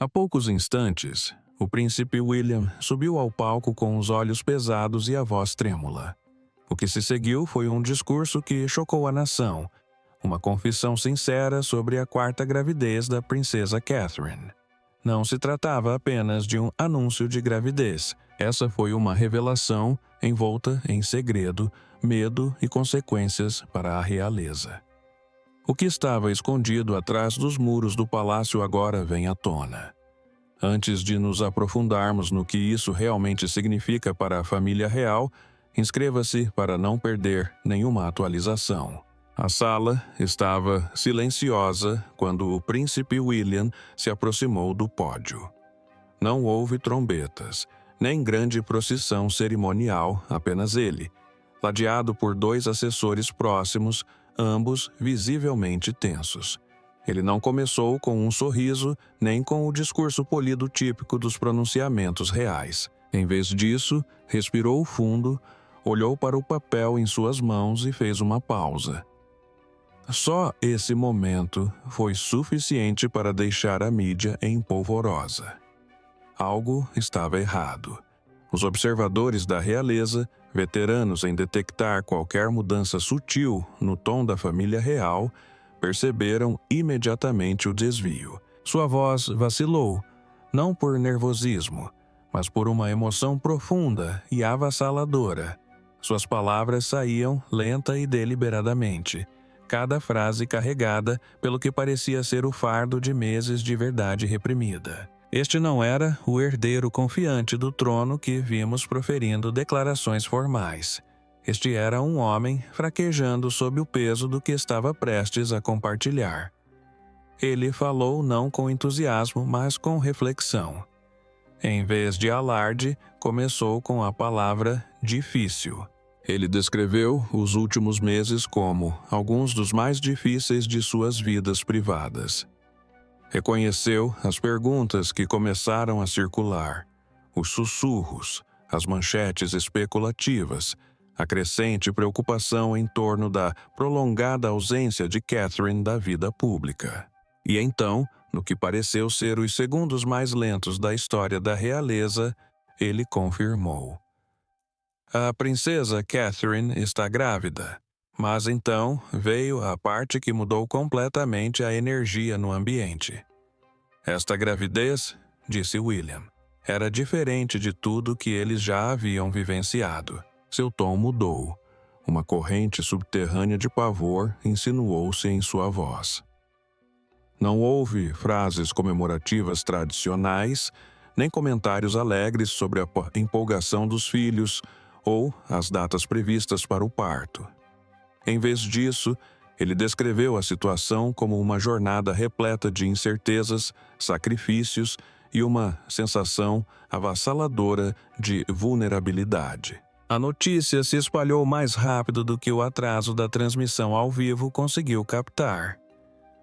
Há poucos instantes, o príncipe William subiu ao palco com os olhos pesados e a voz trêmula. O que se seguiu foi um discurso que chocou a nação, uma confissão sincera sobre a quarta gravidez da princesa Catherine. Não se tratava apenas de um anúncio de gravidez. Essa foi uma revelação envolta em segredo, medo e consequências para a realeza. O que estava escondido atrás dos muros do palácio agora vem à tona. Antes de nos aprofundarmos no que isso realmente significa para a família real, inscreva-se para não perder nenhuma atualização. A sala estava silenciosa quando o príncipe William se aproximou do pódio. Não houve trombetas, nem grande procissão cerimonial, apenas ele, ladeado por 2 assessores próximos, ambos visivelmente tensos. Ele não começou com um sorriso, nem com o discurso polido típico dos pronunciamentos reais. Em vez disso, respirou fundo, olhou para o papel em suas mãos e fez uma pausa. Só esse momento foi suficiente para deixar a mídia em polvorosa. Algo estava errado. Os observadores da realeza, veteranos em detectar qualquer mudança sutil no tom da família real, perceberam imediatamente o desvio. Sua voz vacilou, não por nervosismo, mas por uma emoção profunda e avassaladora. Suas palavras saíam lenta e deliberadamente, cada frase carregada pelo que parecia ser o fardo de meses de verdade reprimida. Este não era o herdeiro confiante do trono que vimos proferindo declarações formais. Este era um homem fraquejando sob o peso do que estava prestes a compartilhar. Ele falou não com entusiasmo, mas com reflexão. Em vez de alarde, começou com a palavra difícil. Ele descreveu os últimos meses como alguns dos mais difíceis de suas vidas privadas. Reconheceu as perguntas que começaram a circular, os sussurros, as manchetes especulativas, a crescente preocupação em torno da prolongada ausência de Catherine da vida pública. E então, no que pareceu ser os segundos mais lentos da história da realeza, ele confirmou. A princesa Catherine está grávida. Mas então veio a parte que mudou completamente a energia no ambiente. Esta gravidez, disse William, era diferente de tudo que eles já haviam vivenciado. Seu tom mudou. Uma corrente subterrânea de pavor insinuou-se em sua voz. Não houve frases comemorativas tradicionais, nem comentários alegres sobre a empolgação dos filhos ou as datas previstas para o parto. Em vez disso, ele descreveu a situação como uma jornada repleta de incertezas, sacrifícios e uma sensação avassaladora de vulnerabilidade. A notícia se espalhou mais rápido do que o atraso da transmissão ao vivo conseguiu captar.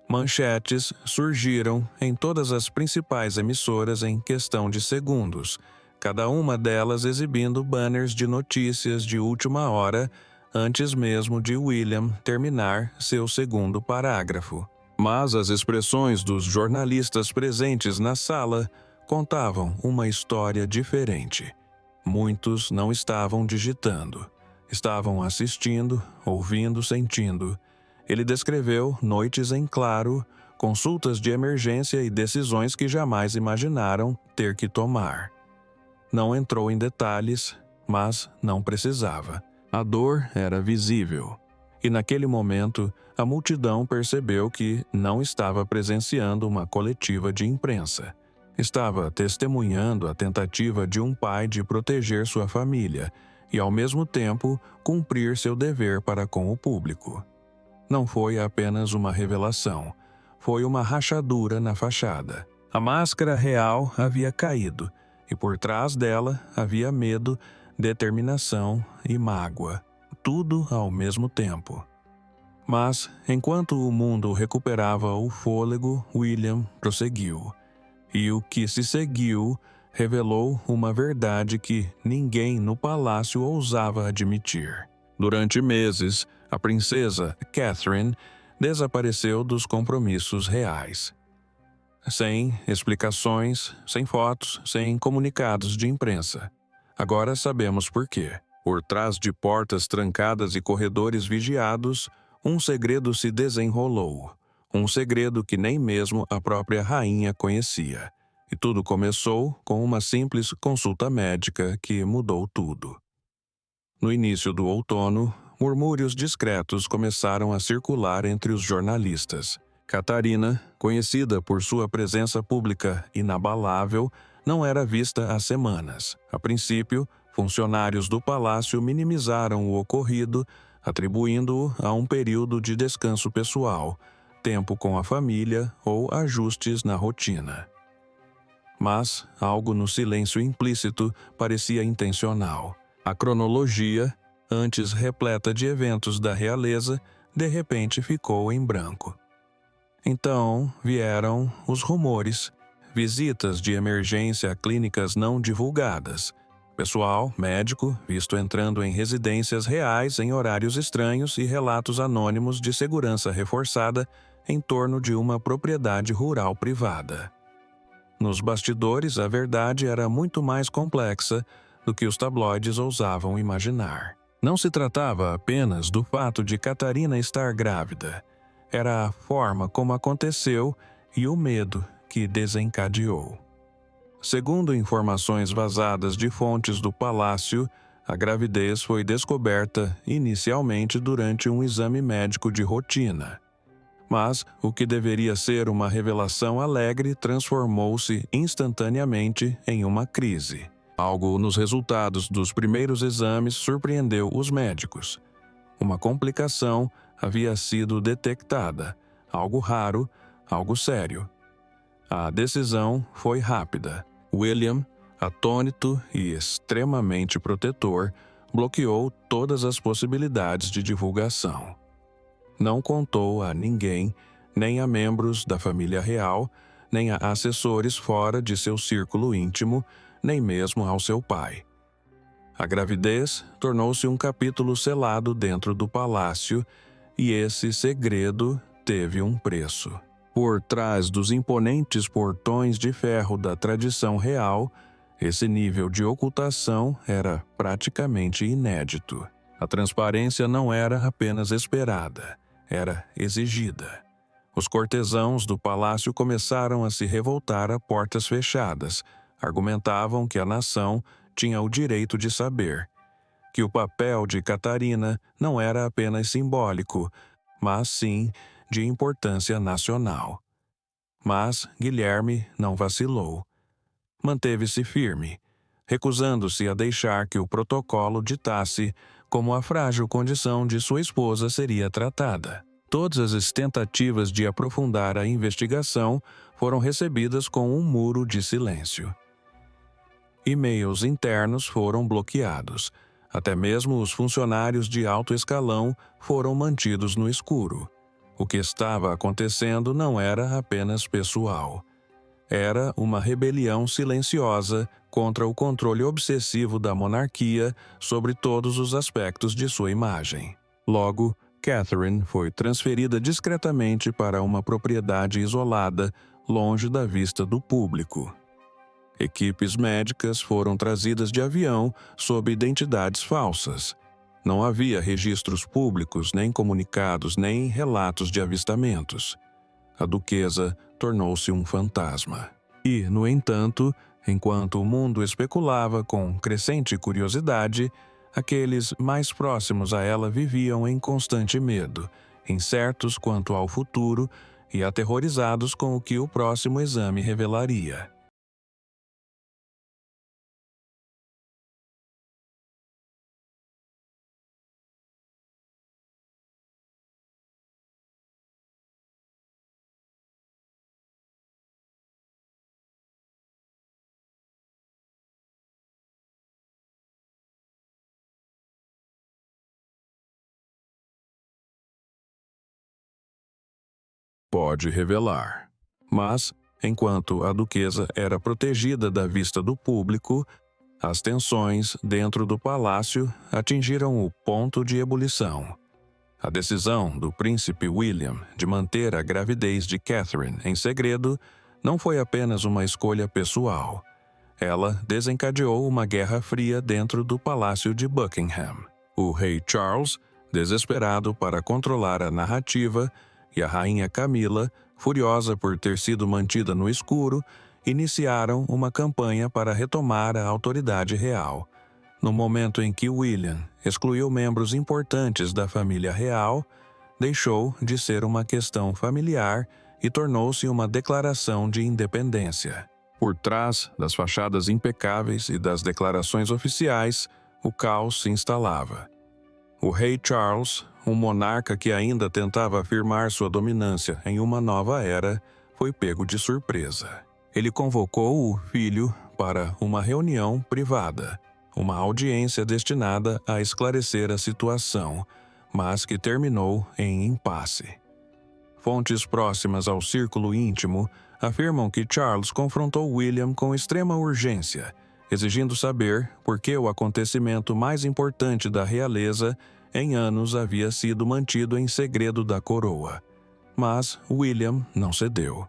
Manchetes surgiram em todas as principais emissoras em questão de segundos, cada uma delas exibindo banners de notícias de última hora antes mesmo de William terminar seu segundo parágrafo. Mas as expressões dos jornalistas presentes na sala contavam uma história diferente. Muitos não estavam digitando. Estavam assistindo, ouvindo, sentindo. Ele descreveu noites em claro, consultas de emergência e decisões que jamais imaginaram ter que tomar. Não entrou em detalhes, mas não precisava. A dor era visível, e naquele momento a multidão percebeu que não estava presenciando uma coletiva de imprensa. Estava testemunhando a tentativa de um pai de proteger sua família e, ao mesmo tempo, cumprir seu dever para com o público. Não foi apenas uma revelação, foi uma rachadura na fachada. A máscara real havia caído, e por trás dela havia medo, determinação e mágoa, tudo ao mesmo tempo. Mas, enquanto o mundo recuperava o fôlego, William prosseguiu. E o que se seguiu revelou uma verdade que ninguém no palácio ousava admitir. Durante meses, a princesa Catherine desapareceu dos compromissos reais. sem explicações, sem fotos, sem comunicados de imprensa. Agora sabemos por quê. Por trás de portas trancadas e corredores vigiados, um segredo se desenrolou. Um segredo que nem mesmo a própria rainha conhecia. E tudo começou com uma simples consulta médica que mudou tudo. No início do outono, murmúrios discretos começaram a circular entre os jornalistas. Catarina, conhecida por sua presença pública inabalável, não era vista há semanas. A princípio, funcionários do palácio minimizaram o ocorrido, atribuindo-o a um período de descanso pessoal, tempo com a família ou ajustes na rotina. Mas algo no silêncio implícito parecia intencional. A cronologia, antes repleta de eventos da realeza, de repente ficou em branco. Então vieram os rumores, visitas de emergência a clínicas não divulgadas, pessoal médico visto entrando em residências reais em horários estranhos e relatos anônimos de segurança reforçada em torno de uma propriedade rural privada. Nos bastidores, a verdade era muito mais complexa do que os tabloides ousavam imaginar. Não se tratava apenas do fato de Catarina estar grávida. Era a forma como aconteceu e o medo que desencadeou. Segundo informações vazadas de fontes do palácio, a gravidez foi descoberta inicialmente durante um exame médico de rotina. Mas o que deveria ser uma revelação alegre transformou-se instantaneamente em uma crise. Algo nos resultados dos primeiros exames surpreendeu os médicos. Uma complicação havia sido detectada, algo raro, algo sério. A decisão foi rápida. William, atônito e extremamente protetor, bloqueou todas as possibilidades de divulgação. Não contou a ninguém, nem a membros da família real, nem a assessores fora de seu círculo íntimo, nem mesmo ao seu pai. A gravidez tornou-se um capítulo selado dentro do palácio, e esse segredo teve um preço. Por trás dos imponentes portões de ferro da tradição real, esse nível de ocultação era praticamente inédito. A transparência não era apenas esperada, era exigida. Os cortesãos do palácio começaram a se revoltar a portas fechadas, argumentavam que a nação tinha o direito de saber, que o papel de Catarina não era apenas simbólico, mas sim de importância nacional. Mas Guilherme não vacilou. Manteve-se firme, recusando-se a deixar que o protocolo ditasse como a frágil condição de sua esposa seria tratada. Todas as tentativas de aprofundar a investigação foram recebidas com um muro de silêncio. E-mails internos foram bloqueados. Até mesmo os funcionários de alto escalão foram mantidos no escuro. O que estava acontecendo não era apenas pessoal. Era uma rebelião silenciosa contra o controle obsessivo da monarquia sobre todos os aspectos de sua imagem. Logo, Catherine foi transferida discretamente para uma propriedade isolada, longe da vista do público. Equipes médicas foram trazidas de avião sob identidades falsas. Não havia registros públicos, nem comunicados, nem relatos de avistamentos. A duquesa tornou-se um fantasma. E, no entanto, enquanto o mundo especulava com crescente curiosidade, aqueles mais próximos a ela viviam em constante medo, incertos quanto ao futuro e aterrorizados com o que o próximo exame revelaria. Pode revelar. Mas, enquanto a duquesa era protegida da vista do público, as tensões dentro do palácio atingiram o ponto de ebulição. A decisão do príncipe William de manter a gravidez de Catherine em segredo não foi apenas uma escolha pessoal. Ela desencadeou uma guerra fria dentro do Palácio de Buckingham. O rei Charles, desesperado para controlar a narrativa, e a rainha Camila, furiosa por ter sido mantida no escuro, iniciaram uma campanha para retomar a autoridade real. No momento em que William excluiu membros importantes da família real, deixou de ser uma questão familiar e tornou-se uma declaração de independência. Por trás das fachadas impecáveis e das declarações oficiais, o caos se instalava. O rei Charles, um monarca que ainda tentava afirmar sua dominância em uma nova era, foi pego de surpresa. Ele convocou o filho para uma reunião privada, uma audiência destinada a esclarecer a situação, mas que terminou em impasse. Fontes próximas ao círculo íntimo afirmam que Charles confrontou William com extrema urgência, exigindo saber por que o acontecimento mais importante da realeza em anos havia sido mantido em segredo da coroa. Mas William não cedeu.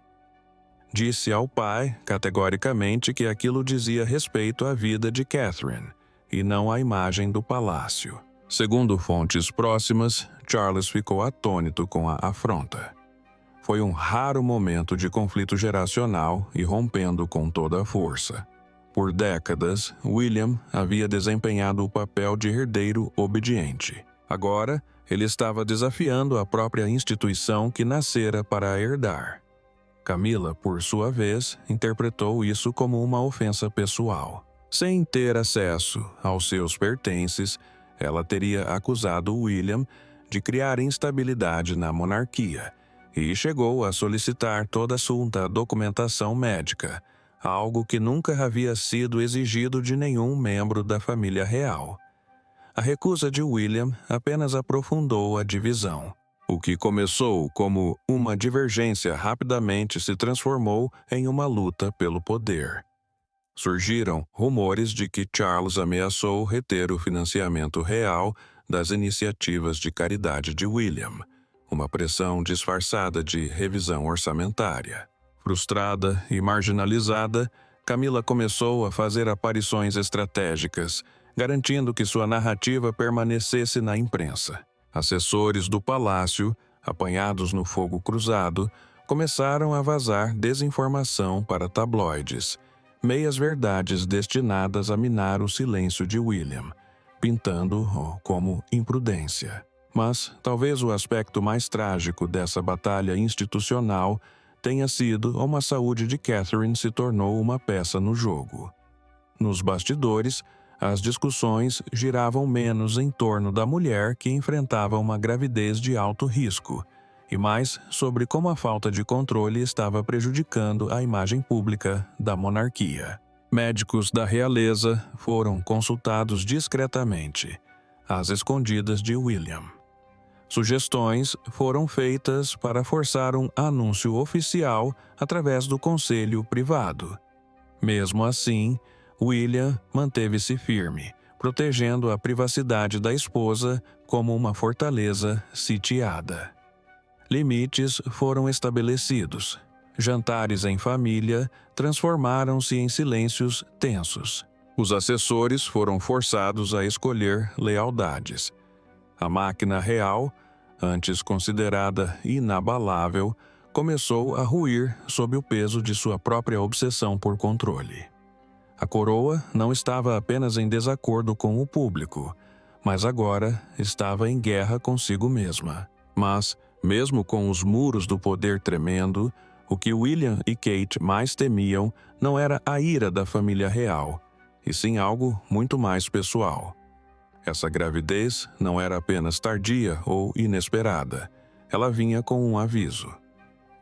Disse ao pai, categoricamente, que aquilo dizia respeito à vida de Catherine, e não à imagem do palácio. Segundo fontes próximas, Charles ficou atônito com a afronta. Foi um raro momento de conflito geracional e rompendo com toda a força. Por décadas, William havia desempenhado o papel de herdeiro obediente. Agora, ele estava desafiando a própria instituição que nascera para a herdar. Camila, por sua vez, interpretou isso como uma ofensa pessoal. Sem ter acesso aos seus pertences, ela teria acusado William de criar instabilidade na monarquia e chegou a solicitar toda a sua documentação médica, algo que nunca havia sido exigido de nenhum membro da família real. A recusa de William apenas aprofundou a divisão. O que começou como uma divergência rapidamente se transformou em uma luta pelo poder. Surgiram rumores de que Charles ameaçou reter o financiamento real das iniciativas de caridade de William, uma pressão disfarçada de revisão orçamentária. Frustrada e marginalizada, Camila começou a fazer aparições estratégicas, garantindo que sua narrativa permanecesse na imprensa. Assessores do palácio, apanhados no fogo cruzado, começaram a vazar desinformação para tabloides, meias-verdades destinadas a minar o silêncio de William, pintando-o como imprudência. Mas talvez o aspecto mais trágico dessa batalha institucional tenha sido como a saúde de Catherine se tornou uma peça no jogo. Nos bastidores, as discussões giravam menos em torno da mulher que enfrentava uma gravidez de alto risco, e mais sobre como a falta de controle estava prejudicando a imagem pública da monarquia. Médicos da realeza foram consultados discretamente, às escondidas de William. Sugestões foram feitas para forçar um anúncio oficial através do conselho privado. Mesmo assim, William manteve-se firme, protegendo a privacidade da esposa como uma fortaleza sitiada. Limites foram estabelecidos. Jantares em família transformaram-se em silêncios tensos. Os assessores foram forçados a escolher lealdades. A máquina real, antes considerada inabalável, começou a ruir sob o peso de sua própria obsessão por controle. A coroa não estava apenas em desacordo com o público, mas agora estava em guerra consigo mesma. Mas, mesmo com os muros do poder tremendo, o que William e Kate mais temiam não era a ira da família real, e sim algo muito mais pessoal. Essa gravidez não era apenas tardia ou inesperada, ela vinha com um aviso.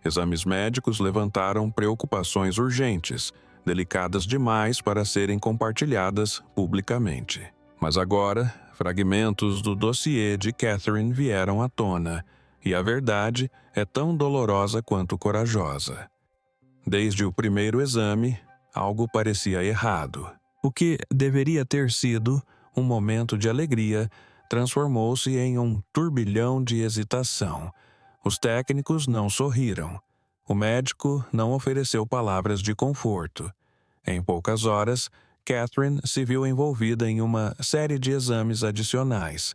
Exames médicos levantaram preocupações urgentes, delicadas demais para serem compartilhadas publicamente. Mas agora, fragmentos do dossiê de Catherine vieram à tona, e a verdade é tão dolorosa quanto corajosa. Desde o primeiro exame, algo parecia errado. O que deveria ter sido um momento de alegria transformou-se em um turbilhão de hesitação. Os técnicos não sorriram. O médico não ofereceu palavras de conforto. Em poucas horas, Catherine se viu envolvida em uma série de exames adicionais,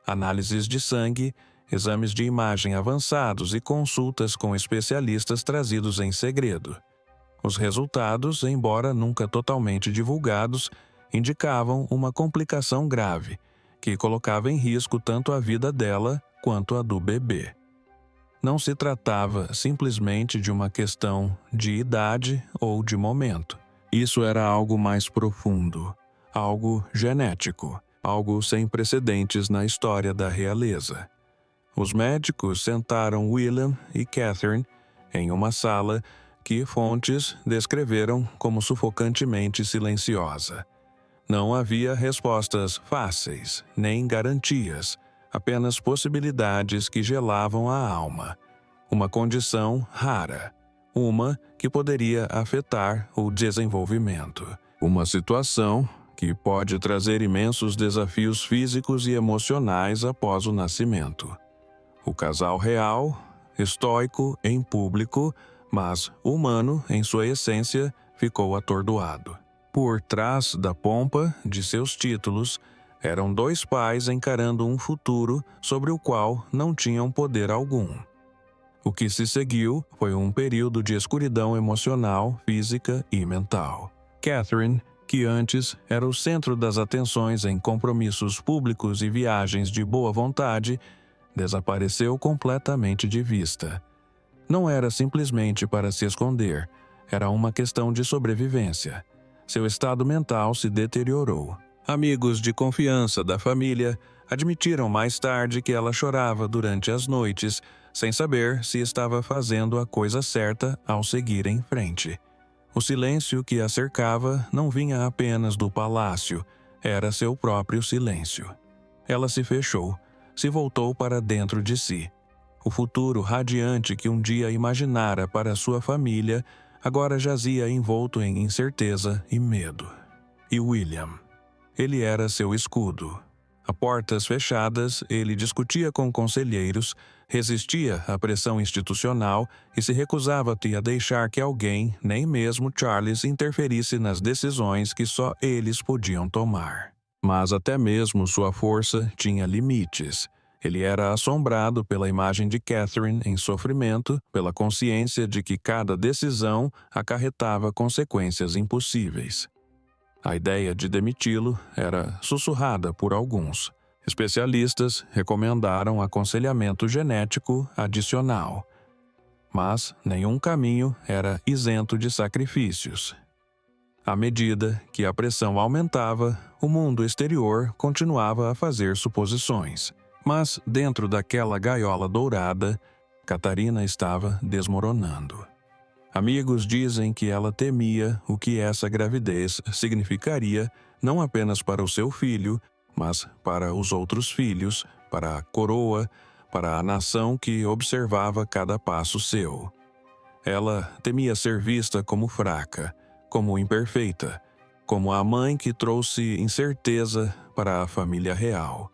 análises de sangue, exames de imagem avançados e consultas com especialistas trazidos em segredo. Os resultados, embora nunca totalmente divulgados, indicavam uma complicação grave, que colocava em risco tanto a vida dela quanto a do bebê. Não se tratava simplesmente de uma questão de idade ou de momento. Isso era algo mais profundo, algo genético, algo sem precedentes na história da realeza. Os médicos sentaram William e Catherine em uma sala que fontes descreveram como sufocantemente silenciosa. Não havia respostas fáceis, nem garantias, apenas possibilidades que gelavam a alma. Uma condição rara, uma que poderia afetar o desenvolvimento. Uma situação que pode trazer imensos desafios físicos e emocionais após o nascimento. O casal real, estoico em público, mas humano em sua essência, ficou atordoado. Por trás da pompa de seus títulos, eram dois pais encarando um futuro sobre o qual não tinham poder algum. O que se seguiu foi um período de escuridão emocional, física e mental. Catherine, que antes era o centro das atenções em compromissos públicos e viagens de boa vontade, desapareceu completamente de vista. Não era simplesmente para se esconder, era uma questão de sobrevivência. Seu estado mental se deteriorou. Amigos de confiança da família admitiram mais tarde que ela chorava durante as noites, sem saber se estava fazendo a coisa certa ao seguir em frente. O silêncio que a cercava não vinha apenas do palácio, era seu próprio silêncio. Ela se fechou, se voltou para dentro de si. O futuro radiante que um dia imaginara para sua família agora jazia envolto em incerteza e medo. E William? Ele era seu escudo. A portas fechadas, ele discutia com conselheiros, resistia à pressão institucional e se recusava a deixar que alguém, nem mesmo Charles, interferisse nas decisões que só eles podiam tomar. Mas até mesmo sua força tinha limites. Ele era assombrado pela imagem de Catherine em sofrimento, pela consciência de que cada decisão acarretava consequências impossíveis. A ideia de demiti-lo era sussurrada por alguns. Especialistas recomendaram aconselhamento genético adicional. Mas nenhum caminho era isento de sacrifícios. À medida que a pressão aumentava, o mundo exterior continuava a fazer suposições. Mas, dentro daquela gaiola dourada, Catarina estava desmoronando. Amigos dizem que ela temia o que essa gravidez significaria não apenas para o seu filho, mas para os outros filhos, para a coroa, para a nação que observava cada passo seu. Ela temia ser vista como fraca, como imperfeita, como a mãe que trouxe incerteza para a família real.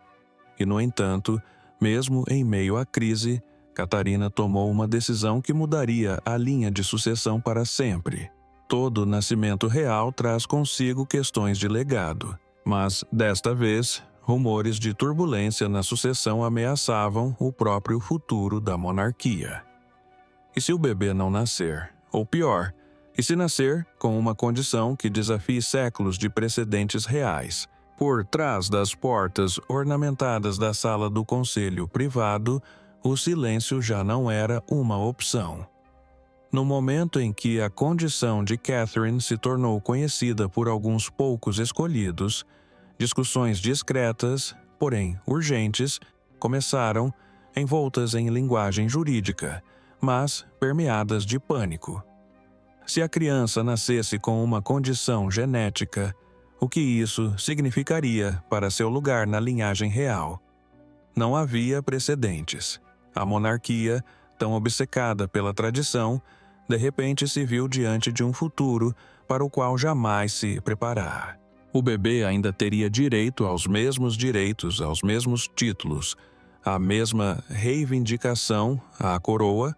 E, no entanto, mesmo em meio à crise, Catarina tomou uma decisão que mudaria a linha de sucessão para sempre. Todo nascimento real traz consigo questões de legado, mas, desta vez, rumores de turbulência na sucessão ameaçavam o próprio futuro da monarquia. E se o bebê não nascer? Ou pior, e se nascer com uma condição que desafie séculos de precedentes reais? Por trás das portas ornamentadas da sala do conselho privado, o silêncio já não era uma opção. No momento em que a condição de Catherine se tornou conhecida por alguns poucos escolhidos, discussões discretas, porém urgentes, começaram, envoltas em linguagem jurídica, mas permeadas de pânico. Se a criança nascesse com uma condição genética, o que isso significaria para seu lugar na linhagem real? Não havia precedentes. A monarquia, tão obcecada pela tradição, de repente se viu diante de um futuro para o qual jamais se preparara. O bebê ainda teria direito aos mesmos direitos, aos mesmos títulos, à mesma reivindicação à coroa?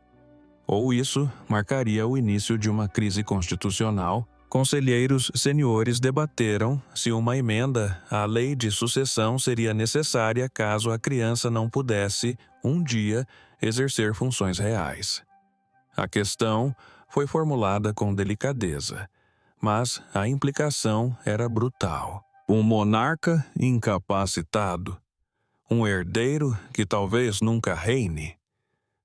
ou isso marcaria o início de uma crise constitucional. Conselheiros seniores debateram se uma emenda à lei de sucessão seria necessária caso a criança não pudesse, um dia, exercer funções reais. A questão foi formulada com delicadeza, mas a implicação era brutal. Um monarca incapacitado, um herdeiro que talvez nunca reine.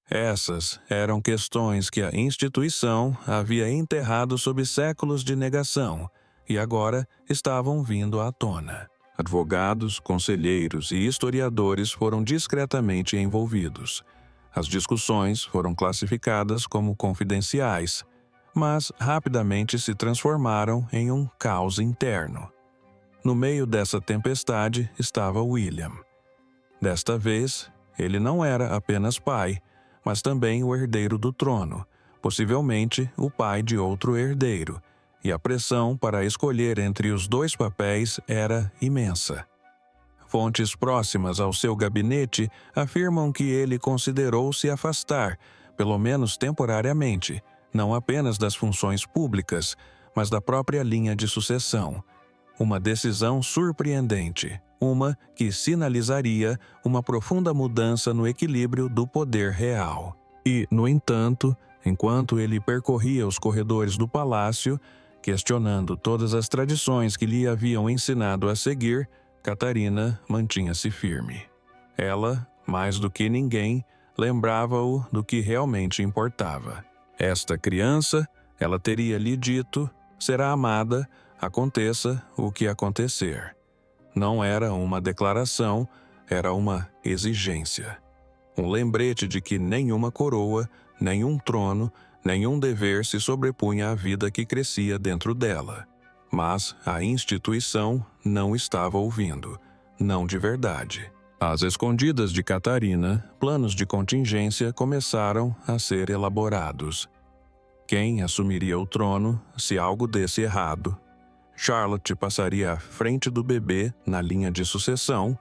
Essas eram questões que a instituição havia enterrado sob séculos de negação e agora estavam vindo à tona. Advogados, conselheiros e historiadores foram discretamente envolvidos. As discussões foram classificadas como confidenciais, mas rapidamente se transformaram em um caos interno. No meio dessa tempestade estava William. Desta vez, ele não era apenas pai, mas também o herdeiro do trono, possivelmente o pai de outro herdeiro, e a pressão para escolher entre os dois papéis era imensa. Fontes próximas ao seu gabinete afirmam que ele considerou se afastar, pelo menos temporariamente, não apenas das funções públicas, mas da própria linha de sucessão. Uma decisão surpreendente, uma que sinalizaria uma profunda mudança no equilíbrio do poder real. E, no entanto, enquanto ele percorria os corredores do palácio, questionando todas as tradições que lhe haviam ensinado a seguir, Catarina mantinha-se firme. Ela, mais do que ninguém, lembrava-o do que realmente importava. Esta criança, ela teria lhe dito, será amada, aconteça o que acontecer. Não era uma declaração, era uma exigência. Um lembrete de que nenhuma coroa, nenhum trono, nenhum dever se sobrepunha à vida que crescia dentro dela. Mas a instituição não estava ouvindo, não de verdade. Às escondidas de Catarina, planos de contingência começaram a ser elaborados. Quem assumiria o trono se algo desse errado? Charlotte passaria à frente do bebê na linha de sucessão.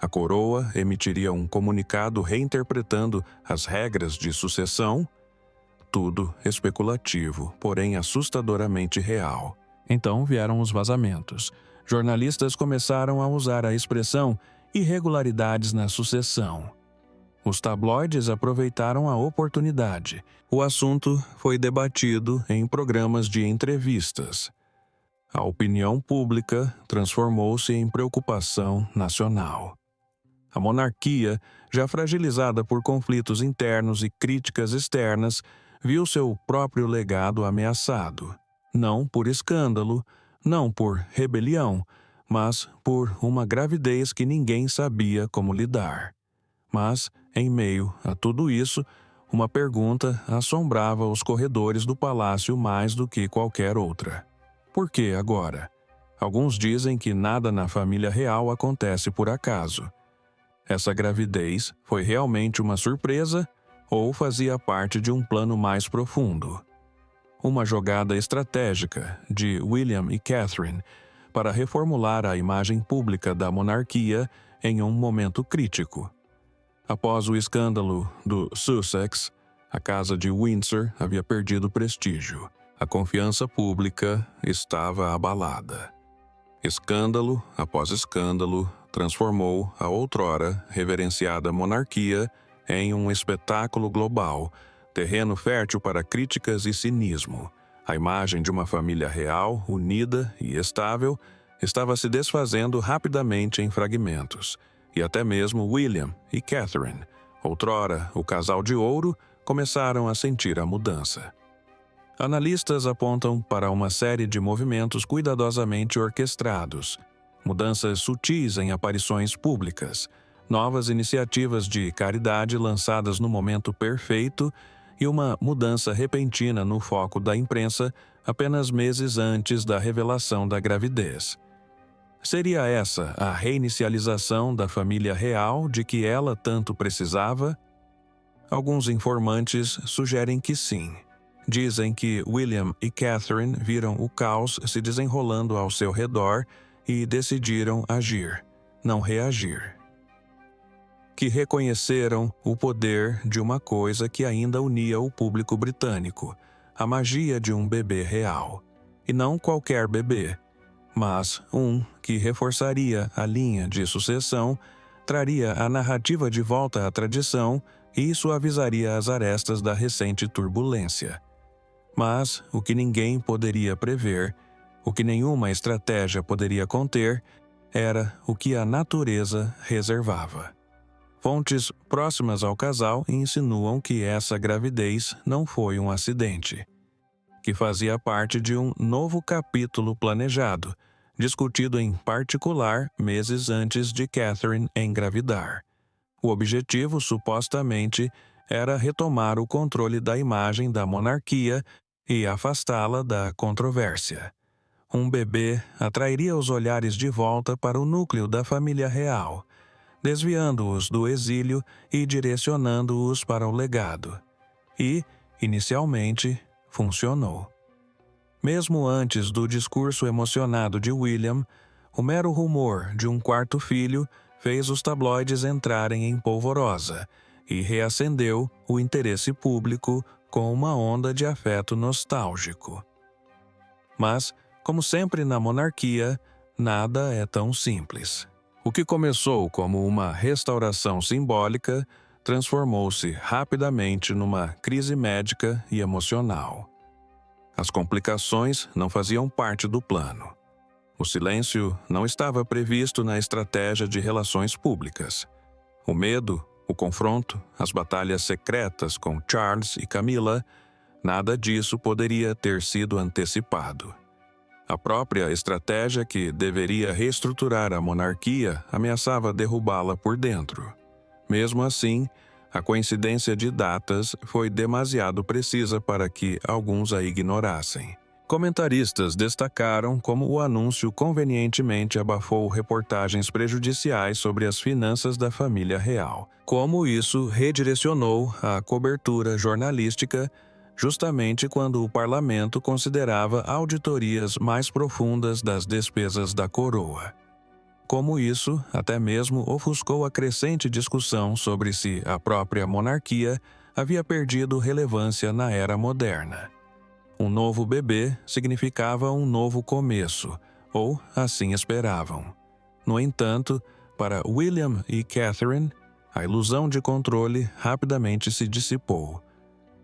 A coroa emitiria um comunicado reinterpretando as regras de sucessão. Tudo especulativo, porém assustadoramente real. Então vieram os vazamentos. Jornalistas começaram a usar a expressão irregularidades na sucessão. Os tabloides aproveitaram a oportunidade. O assunto foi debatido em programas de entrevistas. A opinião pública transformou-se em preocupação nacional. A monarquia, já fragilizada por conflitos internos e críticas externas, viu seu próprio legado ameaçado. Não por escândalo, não por rebelião, mas por uma gravidez que ninguém sabia como lidar. Mas, em meio a tudo isso, uma pergunta assombrava os corredores do palácio mais do que qualquer outra. Por que agora? Alguns dizem que nada na família real acontece por acaso. Essa gravidez foi realmente uma surpresa ou fazia parte de um plano mais profundo? Uma jogada estratégica de William e Catherine para reformular a imagem pública da monarquia em um momento crítico. Após o escândalo do Sussex, a Casa de Windsor havia perdido prestígio. A confiança pública estava abalada. Escândalo após escândalo transformou a outrora reverenciada monarquia em um espetáculo global, terreno fértil para críticas e cinismo. A imagem de uma família real, unida e estável, estava se desfazendo rapidamente em fragmentos, e até mesmo William e Catherine, outrora o casal de ouro, começaram a sentir a mudança. Analistas apontam para uma série de movimentos cuidadosamente orquestrados, mudanças sutis em aparições públicas, novas iniciativas de caridade lançadas no momento perfeito e uma mudança repentina no foco da imprensa apenas meses antes da revelação da gravidez. Seria essa a reinicialização da família real de que ela tanto precisava? Alguns informantes sugerem que sim. Dizem que William e Catherine viram o caos se desenrolando ao seu redor e decidiram agir, não reagir. que reconheceram o poder de uma coisa que ainda unia o público britânico, a magia de um bebê real. E não qualquer bebê, mas um que reforçaria a linha de sucessão, traria a narrativa de volta à tradição e suavizaria as arestas da recente turbulência. Mas o que ninguém poderia prever, o que nenhuma estratégia poderia conter, era o que a natureza reservava. Fontes próximas ao casal insinuam que essa gravidez não foi um acidente, que fazia parte de um novo capítulo planejado, discutido em particular meses antes de Catherine engravidar. O objetivo, supostamente, era retomar o controle da imagem da monarquia e afastá-la da controvérsia. Um bebê atrairia os olhares de volta para o núcleo da família real, desviando-os do exílio e direcionando-os para o legado. E, inicialmente, funcionou. Mesmo antes do discurso emocionado de William, o mero rumor de um quarto filho fez os tabloides entrarem em polvorosa e reacendeu o interesse público com uma onda de afeto nostálgico. Mas, como sempre na monarquia, nada é tão simples. O que começou como uma restauração simbólica transformou-se rapidamente numa crise médica e emocional. As complicações não faziam parte do plano. O silêncio não estava previsto na estratégia de relações públicas. O medo, o confronto, as batalhas secretas com Charles e Camilla, nada disso poderia ter sido antecipado. A própria estratégia que deveria reestruturar a monarquia ameaçava derrubá-la por dentro. Mesmo assim, a coincidência de datas foi demasiado precisa para que alguns a ignorassem. Comentaristas destacaram como o anúncio convenientemente abafou reportagens prejudiciais sobre as finanças da família real, como isso redirecionou a cobertura jornalística justamente quando o parlamento considerava auditorias mais profundas das despesas da coroa. Como isso, até mesmo ofuscou a crescente discussão sobre se a própria monarquia havia perdido relevância na era moderna. Um novo bebê significava um novo começo, ou assim esperavam. No entanto, para William e Catherine, a ilusão de controle rapidamente se dissipou.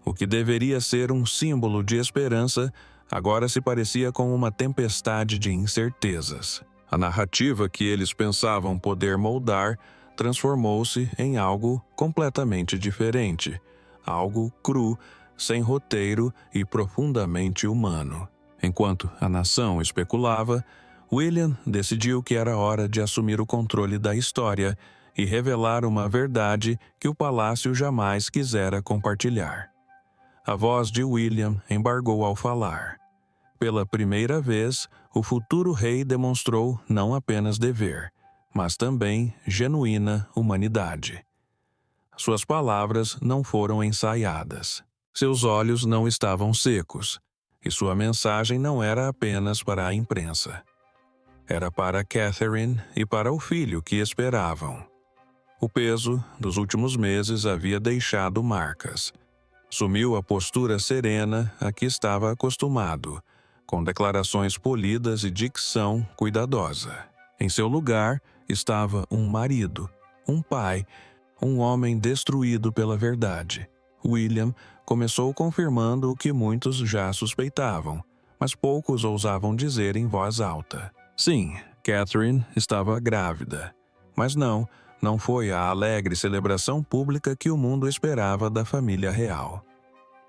O que deveria ser um símbolo de esperança agora se parecia com uma tempestade de incertezas. A narrativa que eles pensavam poder moldar transformou-se em algo completamente diferente, algo cru, sem roteiro e profundamente humano. Enquanto a nação especulava, William decidiu que era hora de assumir o controle da história e revelar uma verdade que o palácio jamais quisera compartilhar. A voz de William embargou ao falar. Pela primeira vez, o futuro rei demonstrou não apenas dever, mas também genuína humanidade. Suas palavras não foram ensaiadas. Seus olhos não estavam secos, e sua mensagem não era apenas para a imprensa. Era para Catherine e para o filho que esperavam. O peso dos últimos meses havia deixado marcas. Sumiu a postura serena a que estava acostumado, com declarações polidas e dicção cuidadosa. Em seu lugar estava um marido, um pai, um homem destruído pela verdade. William começou confirmando o que muitos já suspeitavam, mas poucos ousavam dizer em voz alta. Sim, Catherine estava grávida, mas não foi a alegre celebração pública que o mundo esperava da família real.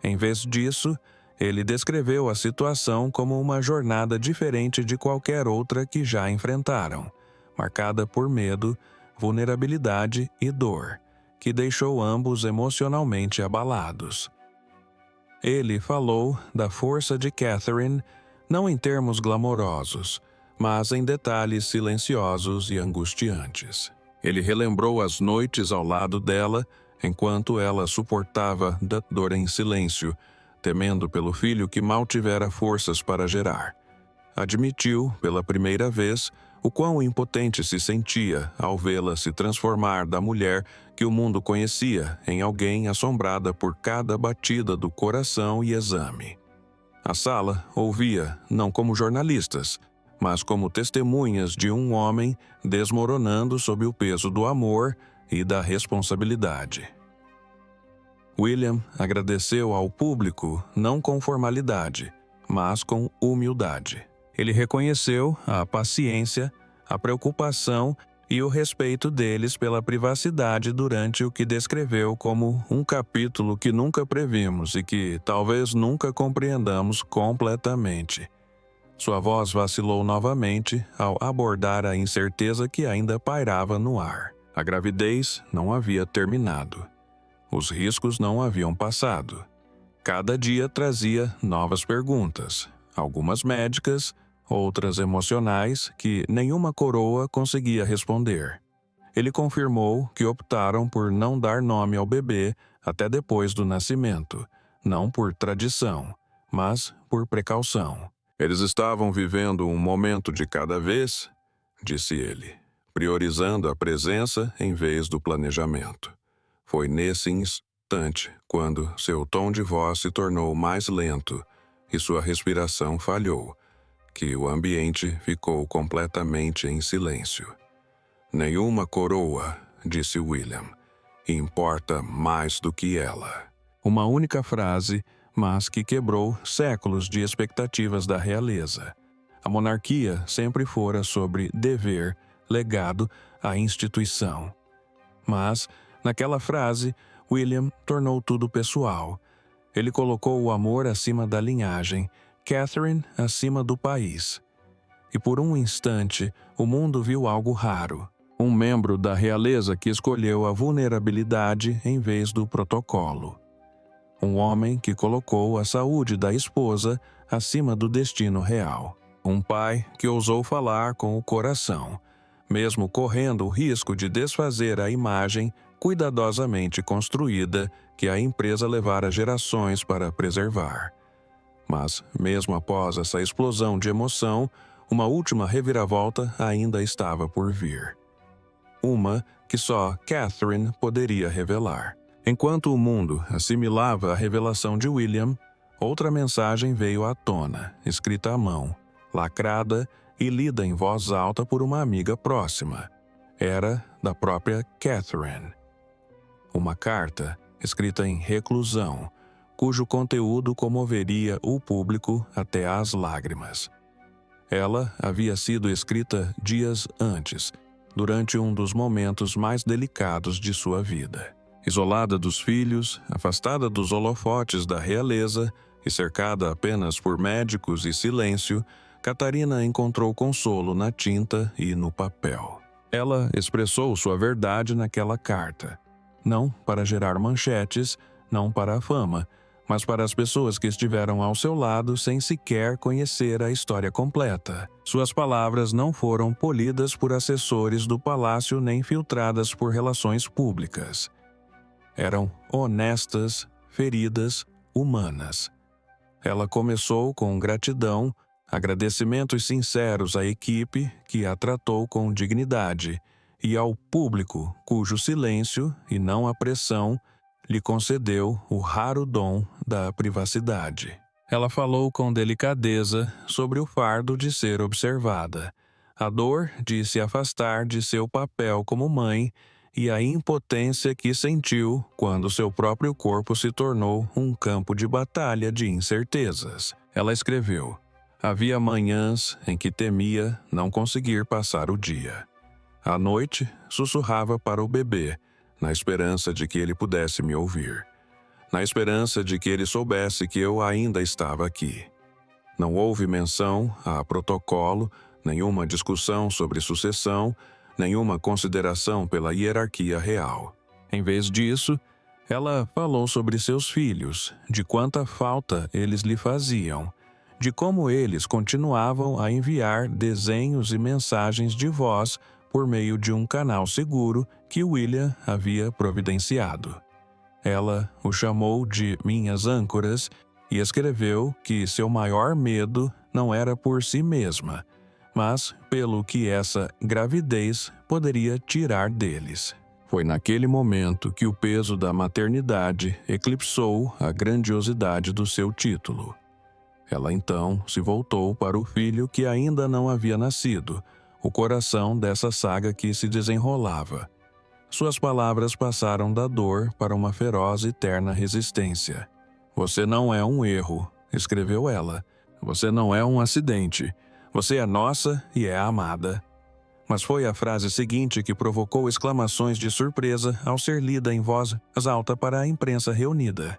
Em vez disso, ele descreveu a situação como uma jornada diferente de qualquer outra que já enfrentaram, marcada por medo, vulnerabilidade e dor, que deixou ambos emocionalmente abalados. Ele falou da força de Catherine, não em termos glamourosos, mas em detalhes silenciosos e angustiantes. Ele relembrou as noites ao lado dela, enquanto ela suportava da dor em silêncio, temendo pelo filho que mal tivera forças para gerar. Admitiu, pela primeira vez, o quão impotente se sentia ao vê-la se transformar da mulher que o mundo conhecia em alguém assombrada por cada batida do coração e exame. A sala ouvia não como jornalistas, mas como testemunhas de um homem desmoronando sob o peso do amor e da responsabilidade. William agradeceu ao público não com formalidade, mas com humildade. Ele reconheceu a paciência, a preocupação e o respeito deles pela privacidade durante o que descreveu como um capítulo que nunca previmos e que talvez nunca compreendamos completamente. Sua voz vacilou novamente ao abordar a incerteza que ainda pairava no ar. A gravidez não havia terminado. Os riscos não haviam passado. Cada dia trazia novas perguntas, algumas médicas, outras emocionais que nenhuma coroa conseguia responder. Ele confirmou que optaram por não dar nome ao bebê até depois do nascimento, não por tradição, mas por precaução. Eles estavam vivendo um momento de cada vez, disse ele, priorizando a presença em vez do planejamento. Foi nesse instante, quando seu tom de voz se tornou mais lento e sua respiração falhou, que o ambiente ficou completamente em silêncio. Nenhuma coroa, disse William, importa mais do que ela. Uma única frase, mas que quebrou séculos de expectativas da realeza. A monarquia sempre fora sobre dever, legado à instituição. Mas, naquela frase, William tornou tudo pessoal. Ele colocou o amor acima da linhagem, Catherine acima do país. E por um instante, o mundo viu algo raro. Um membro da realeza que escolheu a vulnerabilidade em vez do protocolo. Um homem que colocou a saúde da esposa acima do destino real. Um pai que ousou falar com o coração, mesmo correndo o risco de desfazer a imagem cuidadosamente construída que a empresa levara gerações para preservar. Mas, mesmo após essa explosão de emoção, uma última reviravolta ainda estava por vir. Uma que só Catherine poderia revelar. Enquanto o mundo assimilava a revelação de William, outra mensagem veio à tona, escrita à mão, lacrada e lida em voz alta por uma amiga próxima. Era da própria Catherine. Uma carta, escrita em reclusão, cujo conteúdo comoveria o público até às lágrimas. Ela havia sido escrita dias antes, durante um dos momentos mais delicados de sua vida. Isolada dos filhos, afastada dos holofotes da realeza e cercada apenas por médicos e silêncio, Catarina encontrou consolo na tinta e no papel. Ela expressou sua verdade naquela carta, não para gerar manchetes, não para a fama, mas para as pessoas que estiveram ao seu lado sem sequer conhecer a história completa. Suas palavras não foram polidas por assessores do palácio nem filtradas por relações públicas. Eram honestas, feridas, humanas. Ela começou com gratidão, agradecimentos sinceros à equipe que a tratou com dignidade e ao público cujo silêncio, e não a pressão, lhe concedeu o raro dom da privacidade. Ela falou com delicadeza sobre o fardo de ser observada, a dor de se afastar de seu papel como mãe e a impotência que sentiu quando seu próprio corpo se tornou um campo de batalha de incertezas. Ela escreveu: havia manhãs em que temia não conseguir passar o dia. À noite, sussurrava para o bebê, na esperança de que ele pudesse me ouvir. Na esperança de que ele soubesse que eu ainda estava aqui. Não houve menção a protocolo, nenhuma discussão sobre sucessão, nenhuma consideração pela hierarquia real. Em vez disso, ela falou sobre seus filhos, de quanta falta eles lhe faziam, de como eles continuavam a enviar desenhos e mensagens de voz por meio de um canal seguro que William havia providenciado. Ela o chamou de minhas âncoras e escreveu que seu maior medo não era por si mesma, mas pelo que essa gravidez poderia tirar deles. Foi naquele momento que o peso da maternidade eclipsou a grandiosidade do seu título. Ela então se voltou para o filho que ainda não havia nascido, o coração dessa saga que se desenrolava. Suas palavras passaram da dor para uma feroz e terna resistência. "Você não é um erro", escreveu ela. "Você não é um acidente. Você é nossa e é amada." Mas foi a frase seguinte que provocou exclamações de surpresa ao ser lida em voz alta para a imprensa reunida.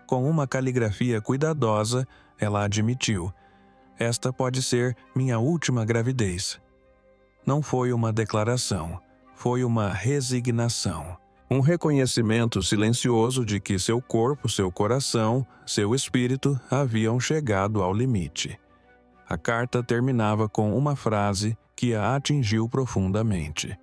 Com uma caligrafia cuidadosa, ela admitiu: "Esta pode ser minha última gravidez." Não foi uma declaração, foi uma resignação. Um reconhecimento silencioso de que seu corpo, seu coração, seu espírito haviam chegado ao limite. A carta terminava com uma frase que a atingiu profundamente: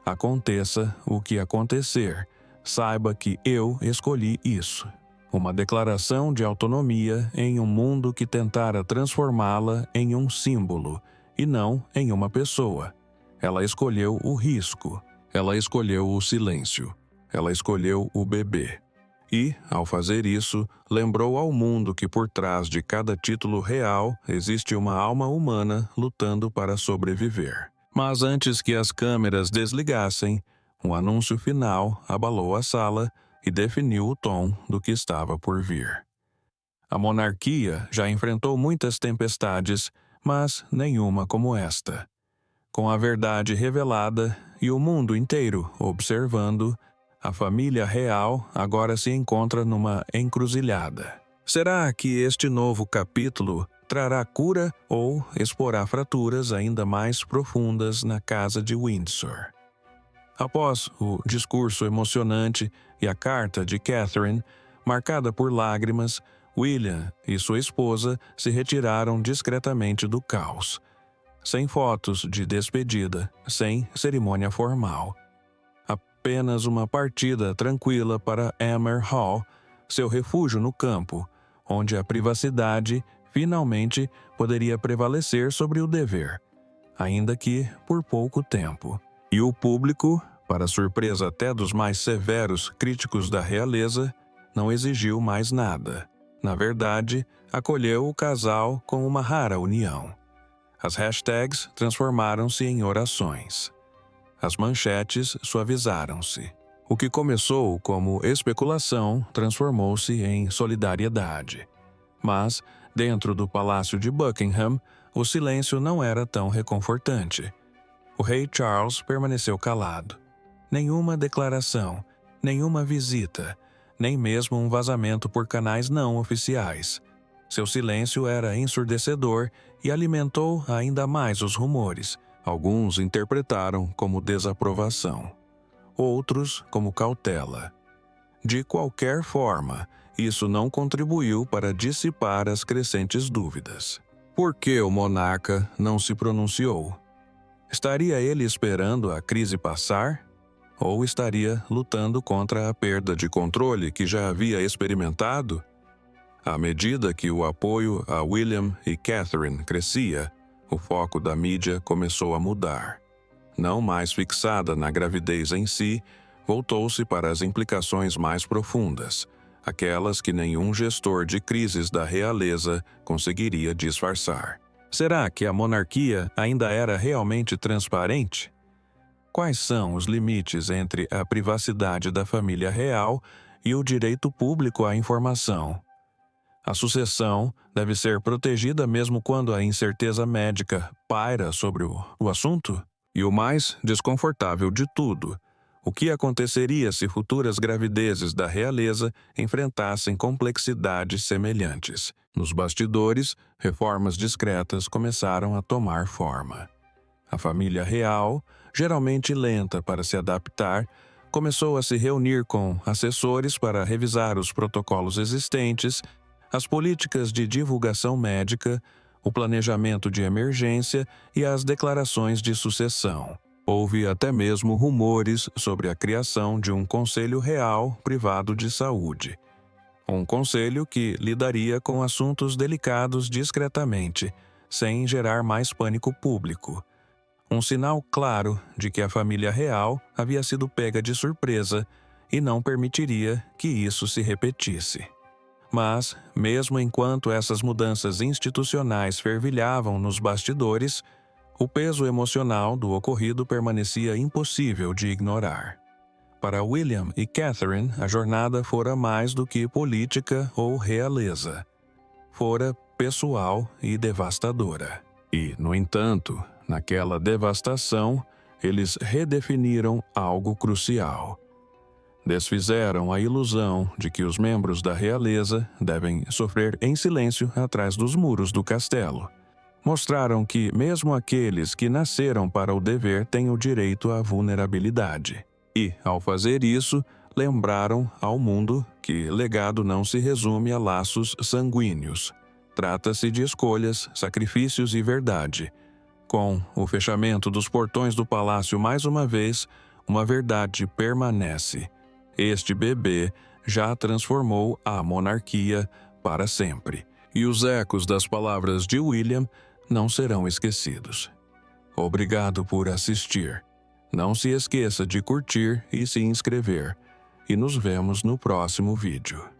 "Aconteça o que acontecer, saiba que eu escolhi isso." Uma declaração de autonomia em um mundo que tentara transformá-la em um símbolo, e não em uma pessoa. Ela escolheu o risco, ela escolheu o silêncio, ela escolheu o bebê. E, ao fazer isso, lembrou ao mundo que por trás de cada título real existe uma alma humana lutando para sobreviver. Mas antes que as câmeras desligassem, um anúncio final abalou a sala e definiu o tom do que estava por vir. A monarquia já enfrentou muitas tempestades, mas nenhuma como esta. Com a verdade revelada e o mundo inteiro observando, a família real agora se encontra numa encruzilhada. Será que este novo capítulo trará cura ou exporá fraturas ainda mais profundas na casa de Windsor? Após o discurso emocionante e a carta de Catherine, marcada por lágrimas, William e sua esposa se retiraram discretamente do caos. Sem fotos de despedida, sem cerimônia formal. Apenas uma partida tranquila para Amer Hall, seu refúgio no campo, onde a privacidade finalmente poderia prevalecer sobre o dever, ainda que por pouco tempo. E o público, para surpresa até dos mais severos críticos da realeza, não exigiu mais nada. Na verdade, acolheu o casal com uma rara união. As hashtags transformaram-se em orações. As manchetes suavizaram-se. O que começou como especulação transformou-se em solidariedade. Mas, dentro do Palácio de Buckingham, o silêncio não era tão reconfortante. O rei Charles permaneceu calado. Nenhuma declaração, nenhuma visita, nem mesmo um vazamento por canais não oficiais. Seu silêncio era ensurdecedor e alimentou ainda mais os rumores. Alguns interpretaram como desaprovação, outros como cautela. De qualquer forma, isso não contribuiu para dissipar as crescentes dúvidas. Por que o monarca não se pronunciou? Estaria ele esperando a crise passar? Ou estaria lutando contra a perda de controle que já havia experimentado? À medida que o apoio a William e Catherine crescia, o foco da mídia começou a mudar. Não mais fixada na gravidez em si, voltou-se para as implicações mais profundas, aquelas que nenhum gestor de crises da realeza conseguiria disfarçar. Será que a monarquia ainda era realmente transparente? Quais são os limites entre a privacidade da família real e o direito público à informação? A sucessão deve ser protegida mesmo quando a incerteza médica paira sobre o assunto? E o mais desconfortável de tudo, o que aconteceria se futuras gravidezes da realeza enfrentassem complexidades semelhantes? Nos bastidores, reformas discretas começaram a tomar forma. A família real, geralmente lenta para se adaptar, começou a se reunir com assessores para revisar os protocolos existentes, as políticas de divulgação médica, o planejamento de emergência e as declarações de sucessão. Houve até mesmo rumores sobre a criação de um Conselho Real Privado de Saúde. Um conselho que lidaria com assuntos delicados discretamente, sem gerar mais pânico público. Um sinal claro de que a família real havia sido pega de surpresa e não permitiria que isso se repetisse. Mas, mesmo enquanto essas mudanças institucionais fervilhavam nos bastidores, o peso emocional do ocorrido permanecia impossível de ignorar. Para William e Catherine, a jornada fora mais do que política ou realeza. Fora pessoal e devastadora. E, no entanto, naquela devastação, eles redefiniram algo crucial. Desfizeram a ilusão de que os membros da realeza devem sofrer em silêncio atrás dos muros do castelo. Mostraram que mesmo aqueles que nasceram para o dever têm o direito à vulnerabilidade. E, ao fazer isso, lembraram ao mundo que legado não se resume a laços sanguíneos. Trata-se de escolhas, sacrifícios e verdade. Com o fechamento dos portões do palácio mais uma vez, uma verdade permanece. Este bebê já transformou a monarquia para sempre. E os ecos das palavras de William não serão esquecidos. Obrigado por assistir. Não se esqueça de curtir e se inscrever. E nos vemos no próximo vídeo.